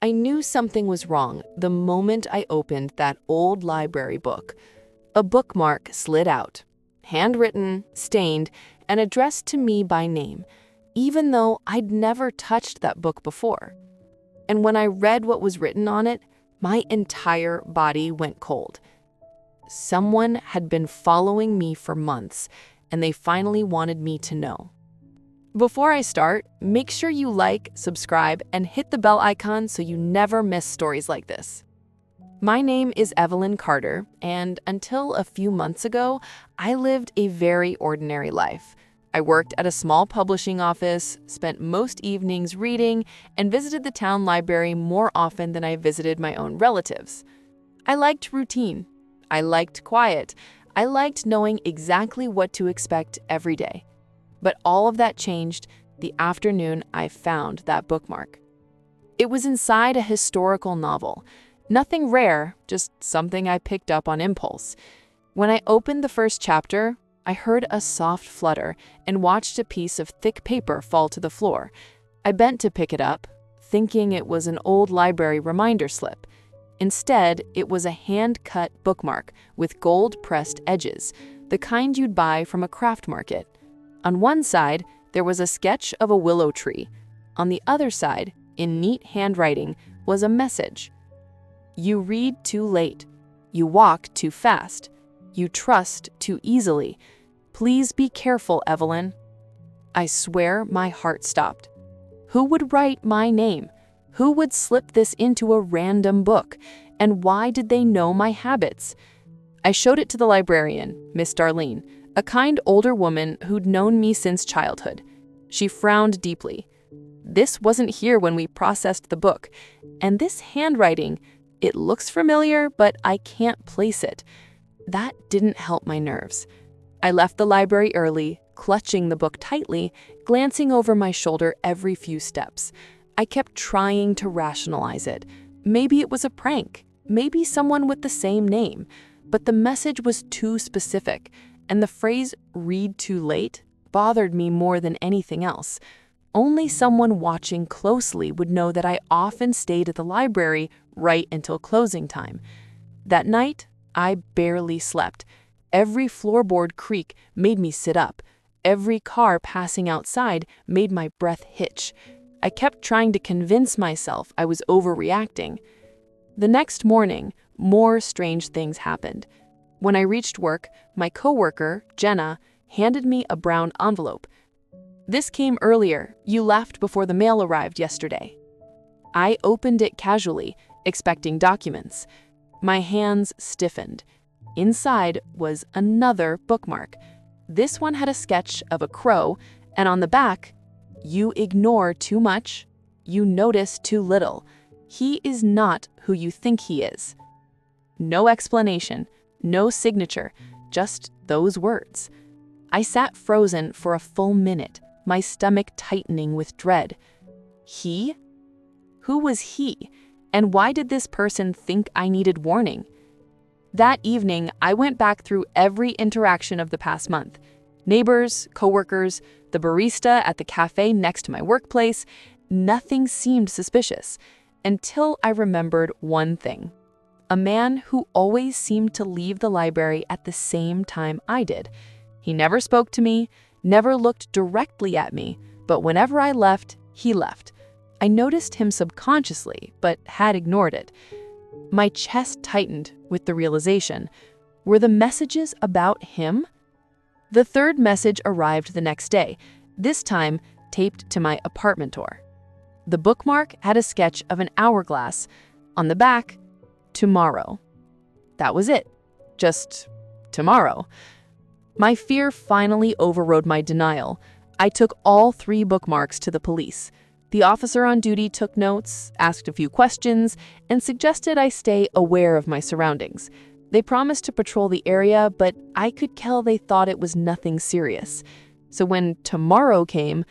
I knew something was wrong the moment I opened that old library book. A bookmark slid out, handwritten, stained, and addressed to me by name, even though I'd never touched that book before. And when I read what was written on it, my entire body went cold. Someone had been following me for months, and they finally wanted me to know. Before I start, make sure you like, subscribe, and hit the bell icon so you never miss stories like this. My name is Evelyn Carter, and until a few months ago, I lived a very ordinary life. I worked at a small publishing office, spent most evenings reading, and visited the town library more often than I visited my own relatives. I liked routine. I liked quiet. I liked knowing exactly what to expect every day. But all of that changed the afternoon I found that bookmark. It was inside a historical novel. Nothing rare, just something I picked up on impulse. When I opened the first chapter, I heard a soft flutter and watched a piece of thick paper fall to the floor. I bent to pick it up, thinking it was an old library reminder slip. Instead, it was a hand-cut bookmark with gold-pressed edges, the kind you'd buy from a craft market. On one side, there was a sketch of a willow tree. On the other side, in neat handwriting, was a message. You read too late. You walk too fast. You trust too easily. Please be careful, Evelyn. I swear my heart stopped. Who would write my name? Who would slip this into a random book? And why did they know my habits? I showed it to the librarian, Miss Darlene, a kind older woman who'd known me since childhood. She frowned deeply. This wasn't here when we processed the book. And this handwriting, it looks familiar, but I can't place it. That didn't help my nerves. I left the library early, clutching the book tightly, glancing over my shoulder every few steps. I kept trying to rationalize it. Maybe it was a prank. Maybe someone with the same name. But the message was too specific, and the phrase "read too late" bothered me more than anything else. Only someone watching closely would know that I often stayed at the library right until closing time. That night, I barely slept. Every floorboard creak made me sit up. Every car passing outside made my breath hitch. I kept trying to convince myself I was overreacting. The next morning, more strange things happened. When I reached work, my coworker, Jenna, handed me a brown envelope. "This came earlier. You left before the mail arrived yesterday." I opened it casually, expecting documents. My hands stiffened. Inside was another bookmark. This one had a sketch of a crow, and on the back, "You ignore too much. You notice too little. He is not who you think he is." No explanation, no signature, just those words. I sat frozen for a full minute, my stomach tightening with dread. He? Who was he? And why did this person think I needed warning? That evening, I went back through every interaction of the past month. Neighbors, coworkers, the barista at the cafe next to my workplace. Nothing seemed suspicious until I remembered one thing. A man who always seemed to leave the library at the same time I did. He never spoke to me, never looked directly at me, but whenever I left, he left. I noticed him subconsciously, but had ignored it. My chest tightened with the realization. Were the messages about him? The third message arrived the next day, this time taped to my apartment door. The bookmark had a sketch of an hourglass. On the back, "Tomorrow." That was it. Just tomorrow. My fear finally overrode my denial. I took all 3 bookmarks to the police. The officer on duty took notes, asked a few questions, and suggested I stay aware of my surroundings. They promised to patrol the area, but I could tell they thought it was nothing serious. So when tomorrow came,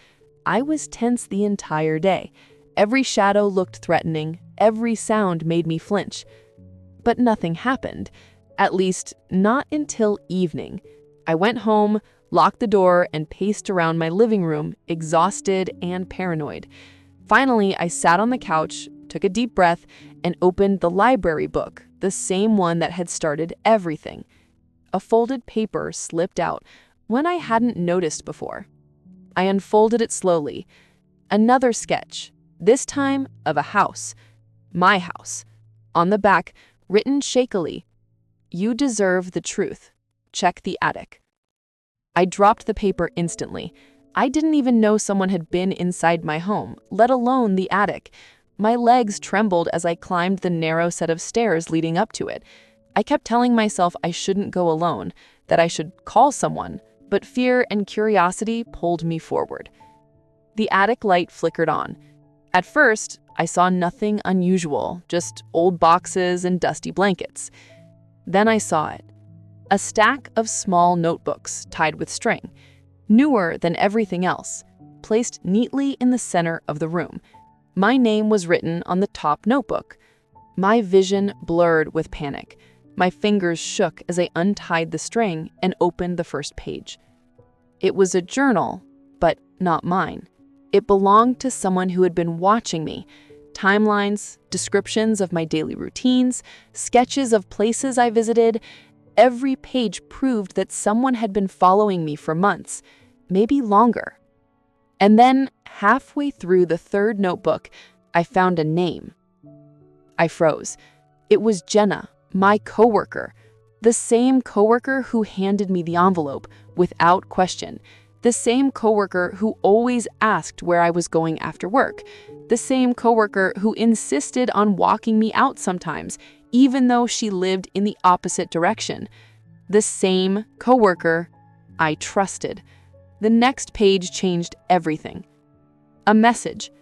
I was tense the entire day. Every shadow looked threatening, every sound made me flinch. But nothing happened, at least not until evening. I went home, locked the door, and paced around my living room, exhausted and paranoid. Finally, I sat on the couch, took a deep breath, and opened the library book, the same one that had started everything. A folded paper slipped out when I hadn't noticed before. I unfolded it slowly. Another sketch, this time of a house. My house. On the back, written shakily, "You deserve the truth. Check the attic." I dropped the paper instantly. I didn't even know someone had been inside my home, let alone the attic. My legs trembled as I climbed the narrow set of stairs leading up to it. I kept telling myself I shouldn't go alone, that I should call someone, but fear and curiosity pulled me forward. The attic light flickered on. At first, I saw nothing unusual, just old boxes and dusty blankets. Then I saw it. A stack of small notebooks tied with string, newer than everything else, placed neatly in the center of the room. My name was written on the top notebook. My vision blurred with panic. My fingers shook as I untied the string and opened the first page. It was a journal, but not mine. It belonged to someone who had been watching me. Timelines, descriptions of my daily routines, sketches of places I visited. Every page proved that someone had been following me for months, maybe longer. And then, halfway through the third notebook, I found a name. I froze. It was Jenna, my coworker. The same coworker who handed me the envelope without question. The same coworker who always asked where I was going after work. The same coworker who insisted on walking me out sometimes, even though she lived in the opposite direction. The same coworker I trusted. The next page changed everything. A message.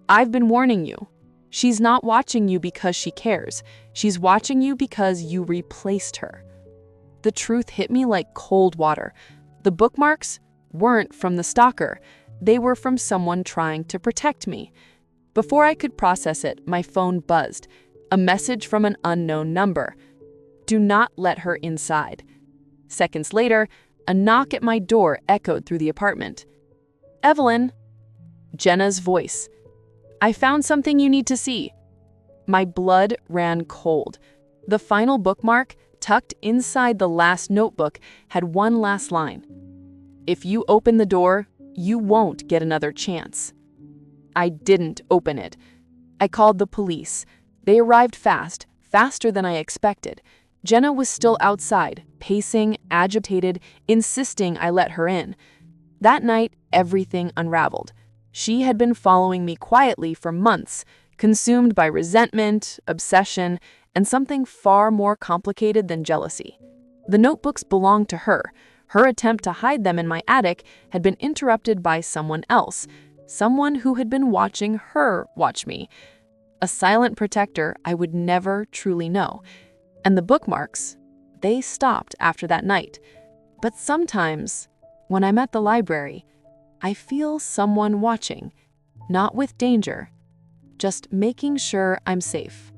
"I've been warning you. She's not watching you because she cares. She's watching you because you replaced her." The truth hit me like cold water. The bookmarks weren't from the stalker. They were from someone trying to protect me. Before I could process it, my phone buzzed. A message from an unknown number. "Do not let her inside." Seconds later, a knock at my door echoed through the apartment. "Evelyn." Jenna's voice. "I found something you need to see." My blood ran cold. The final bookmark, tucked inside the last notebook, had one last line. "If you open the door, you won't get another chance." I didn't open it. I called the police. They arrived fast, faster than I expected. Jenna was still outside, pacing, agitated, insisting I let her in. That night, everything unraveled. She had been following me quietly for months, consumed by resentment, obsession, and something far more complicated than jealousy. The notebooks belonged to her. Her attempt to hide them in my attic had been interrupted by someone else, someone who had been watching her watch me. A silent protector I would never truly know. And the bookmarks, they stopped after that night. But sometimes, when I'm at the library, I feel someone watching, not with danger, just making sure I'm safe.